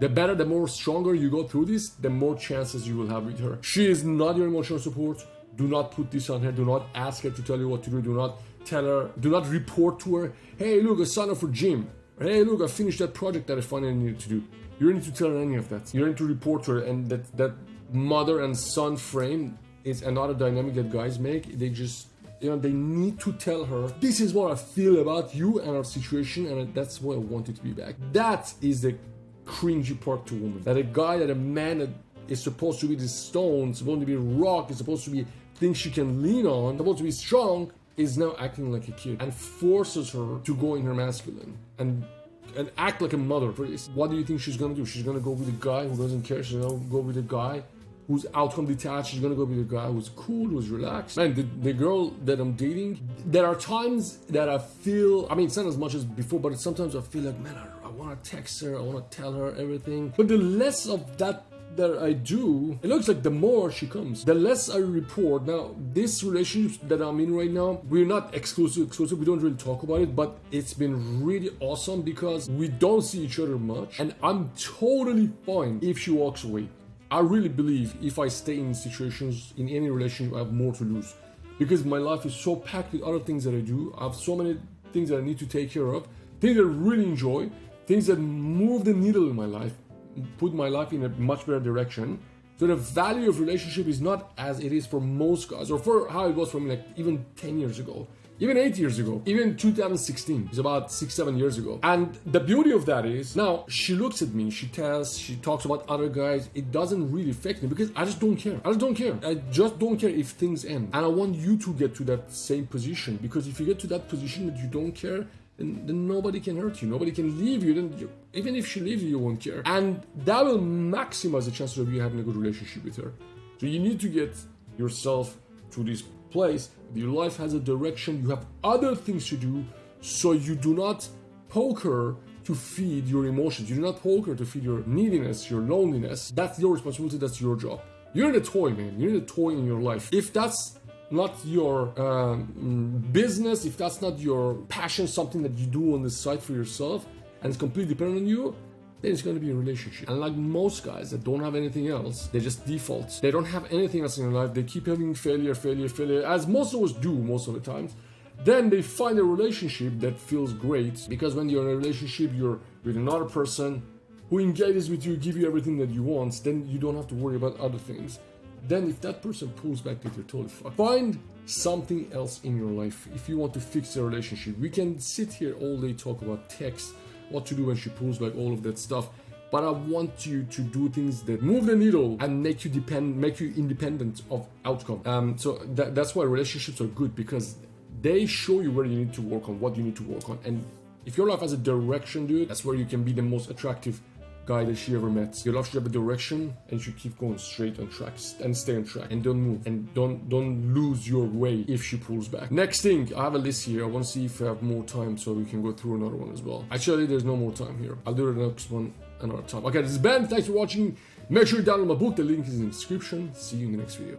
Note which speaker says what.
Speaker 1: The better, the more stronger you go through this, the more chances you will have with her. She is not your emotional support. Do not put this on her. Do not ask her to tell you what to do. Do not tell her, do not report to her, hey, look, I signed up for gym. Or, hey, look, I finished that project that I finally needed to do. You don't need to tell her any of that. You don't need to report to her. And that mother and son frame is another dynamic that guys make. They just, they need to tell her, this is what I feel about you and our situation, and that's why I want you to be back. That is the cringy part to women. That a man that is supposed to be the stone, supposed to be a rock, is supposed to be things she can lean on, supposed to be strong, is now acting like a kid and forces her to go in her masculine and act like a mother for this. What do you think she's gonna do? She's gonna go with a guy who doesn't care. She's gonna go with a guy who's outcome detached. She's gonna go with a guy who's cool, who's relaxed. Man, the girl that I'm dating, there are times that I feel, it's not as much as before, but sometimes I feel like, man, I wanna text her, I wanna tell her everything. But the less of that I do, it looks like the more she comes, the less I report. Now, this relationship that I'm in right now, we're not exclusive, we don't really talk about it, but it's been really awesome because we don't see each other much, and I'm totally fine if she walks away. I really believe if I stay in situations, in any relationship, I have more to lose, because my life is so packed with other things that I do. I have so many things that I need to take care of, things that I really enjoy, things that move the needle in my life, put my life in a much better direction. So the value of relationship is not as it is for most guys, or for how it was for me, like even 10 years ago, even 8 years ago, even 2016. It's about 6-7 years ago. And the beauty of that is, now she looks at me, she talks about other guys. It doesn't really affect me because I just don't care. I just don't care if things end. And I want you to get to that same position, because if you get to that position that you don't care, then nobody can hurt you, nobody can leave you. Then even if she leaves you, you won't care. And that will maximize the chances of you having a good relationship with her. So you need to get yourself to this place. Your life has a direction, you have other things to do, so you do not poke her to feed your emotions. You do not poke her to feed your neediness, your loneliness. That's your responsibility, that's your job. You're the toy, man. You're the toy in your life. If that's not your business, if that's not your passion, something that you do on the side for yourself, and it's completely dependent on you, then it's going to be a relationship. And like most guys that don't have anything else, they just default. They don't have anything else in their life. They keep having failure, as most of us do most of the times. Then they find a relationship that feels great, because when you're in a relationship, you're with another person who engages with you, give you everything that you want, then you don't have to worry about other things. Then if that person pulls back, that you're totally fucked. Find something else in your life if you want to fix the relationship. We can sit here all day, talk about text, what to do when she pulls back, all of that stuff. But I want you to do things that move the needle and make you independent of outcome. So that's why relationships are good, because they show you where you need to work on, what you need to work on. And if your life has a direction, dude, that's where you can be the most attractive guy that she ever met. Your life should have a direction, and you should keep going straight on track and stay on track, and don't move, and don't lose your way if she pulls back. Next thing, I have a list here. I want to see if I have more time so we can go through another one as well. Actually, there's no more time here. I'll do the next one another time. Okay, this is Ben. Thanks for watching. Make sure you download my book. The link is in the description. See you in the next video.